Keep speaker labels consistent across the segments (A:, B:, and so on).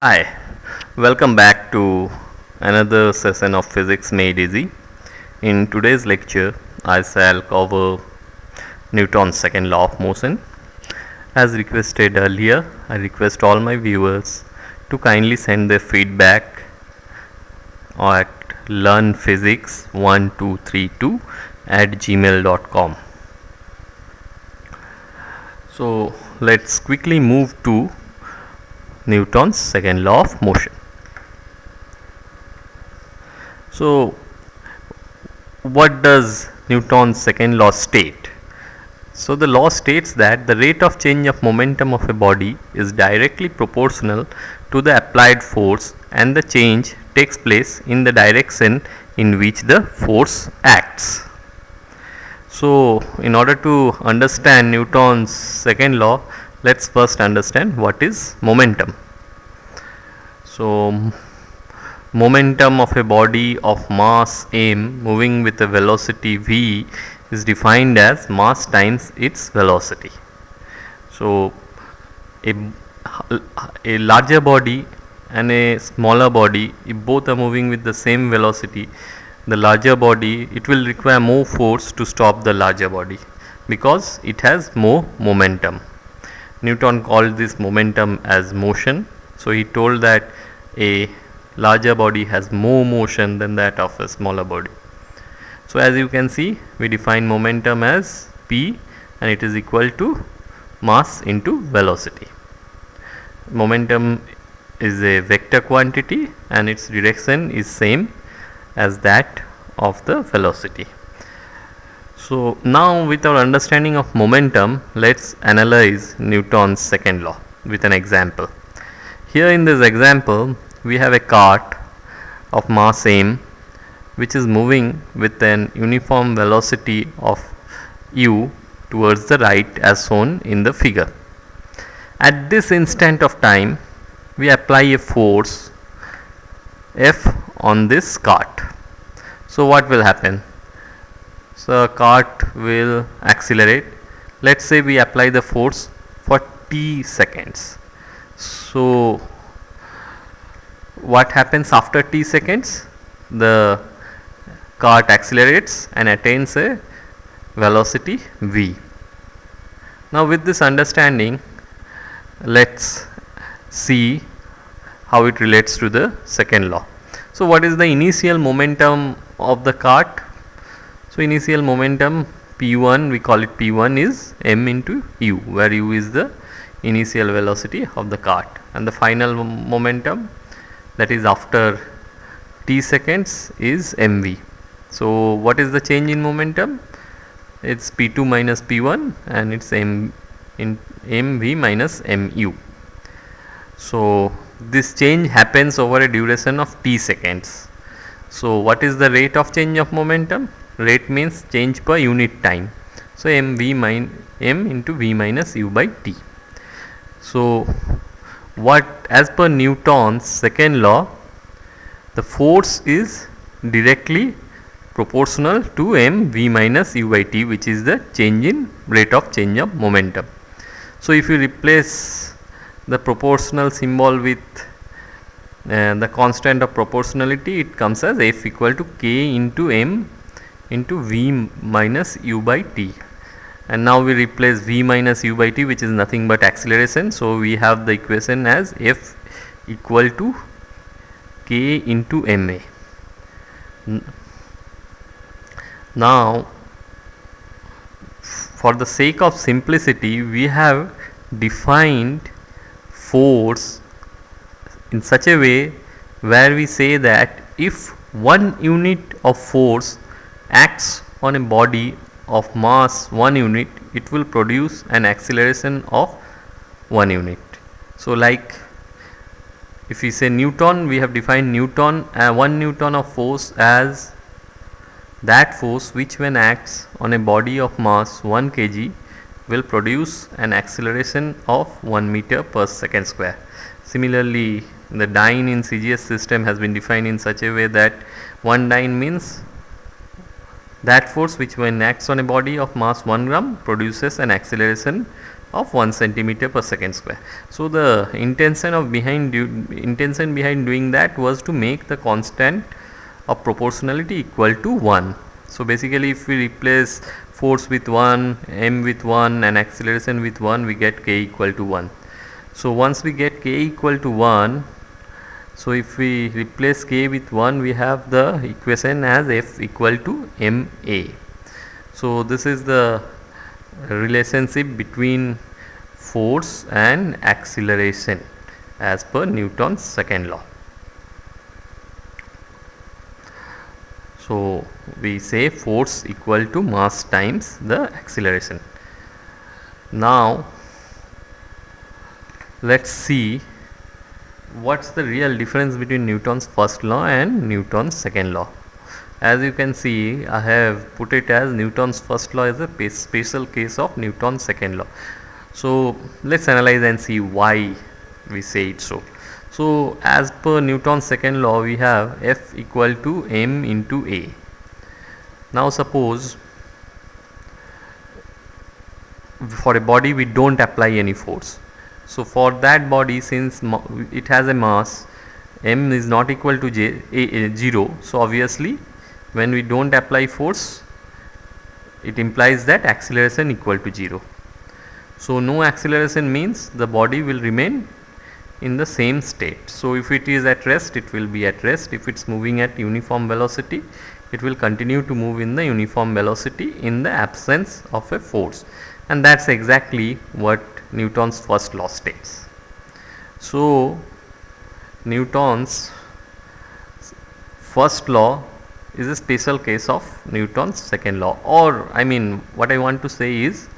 A: Hi, welcome back to another session of Physics Made Easy. In today's lecture, I shall cover Newton's second law of motion. As requested earlier, I request all my viewers to kindly send their feedback at learnphysics1232@gmail.com. So let's quickly move to Newton's second law of motion. So, what does Newton's second law state? So, the law states that the rate of change of momentum of a body is directly proportional to the applied force, and the change takes place in the direction in which the force acts. So, in order to understand Newton's second law, let's first understand what is momentum. So, momentum of a body of mass m moving with a velocity v is defined as mass times its velocity. So, a, a larger body and a smaller body, if both are moving with the same velocity, the larger body, it will require more force to stop the larger body because it has more momentum. Newton called this momentum as motion. So, he told that a larger body has more motion than that of a smaller body. So, as you can see, we define momentum as P, and it is equal to mass into velocity. Momentum is a vector quantity and its direction is same as that of the velocity. So, now with our understanding of momentum, let's analyze Newton's second law with an example. Here in this example, we have a cart of mass m which is moving with an uniform velocity of u towards the right as shown in the figure. At this instant of time, we apply a force F on this cart. So, what will happen? So, cart will accelerate. Let's say we apply the force for t seconds. So, what happens after t seconds? The cart accelerates and attains a velocity v. Now, with this understanding, let's see how it relates to the second law. So, what is the initial momentum of the cart? So, initial momentum P1, we call it P1, is m into u, where u is the initial velocity of the cart, and the final momentum, that is after t seconds, is mv. So, what is the change in momentum? It's P2 minus P1 and it's m in mv minus mu. So, this change happens over a duration of t seconds. So, what is the rate of change of momentum? Rate means change per unit time. So, m into v minus u by t. So, what, as per Newton's second law, the force is directly proportional to m v minus u by t, which is the change in rate of change of momentum. So, if you replace the proportional symbol with the constant of proportionality, it comes as F equal to k into m into v minus u by t, and now we replace v minus u by t, which is nothing but acceleration. So, we have the equation as F equal to k into ma. Now, for the sake of simplicity, we have defined force in such a way where we say that if 1 unit of force acts on a body of mass 1 unit, it will produce an acceleration of 1 unit. So, like if we say Newton, we have defined Newton 1 Newton of force as that force which, when acts on a body of mass 1 kg, will produce an acceleration of 1 meter per second square. Similarly, the dyne in CGS system has been defined in such a way that 1 dyne means that force which, when acts on a body of mass 1 gram, produces an acceleration of 1 centimeter per second square. So the intention behind doing that was to make the constant of proportionality equal to 1. So basically, if we replace force with 1, m with 1 and acceleration with 1, we get k equal to 1. So once we get k equal to 1, so if we replace k with 1, we have the equation as F equal to ma. So this is the relationship between force and acceleration as per Newton's second law. So we say force equal to mass times the acceleration. Now let's see what's the real difference between Newton's first law and Newton's second law. As you can see, I have put it as Newton's first law is a special case of Newton's second law. So let's analyze and see why we say it so. So as per Newton's second law, we have F equal to m into a. Now suppose for a body we don't apply any force. So for that body, since it has a mass, m is not equal to 0. So obviously when we don't apply force, it implies that acceleration equal to 0. So no acceleration means the body will remain in the same state. So if it is at rest, it will be at rest. If it's moving at uniform velocity, it will continue to move in the uniform velocity in the absence of a force. And that's exactly what Newton's first law states. So Newton's first law is a special case of Newton's second law, or I mean what I want to say is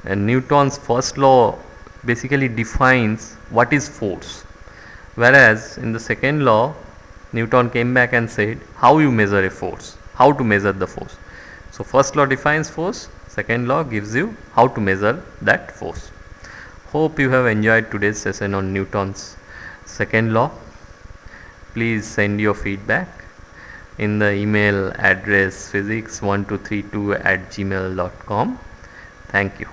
A: Newton's first law basically defines what is force, whereas in the second law Newton came back and said how you measure a force, how to measure the force. So first law defines force, second law gives you how to measure that force. Hope you have enjoyed today's session on Newton's second law. Please send your feedback in the email address physics1232@gmail.com. Thank you.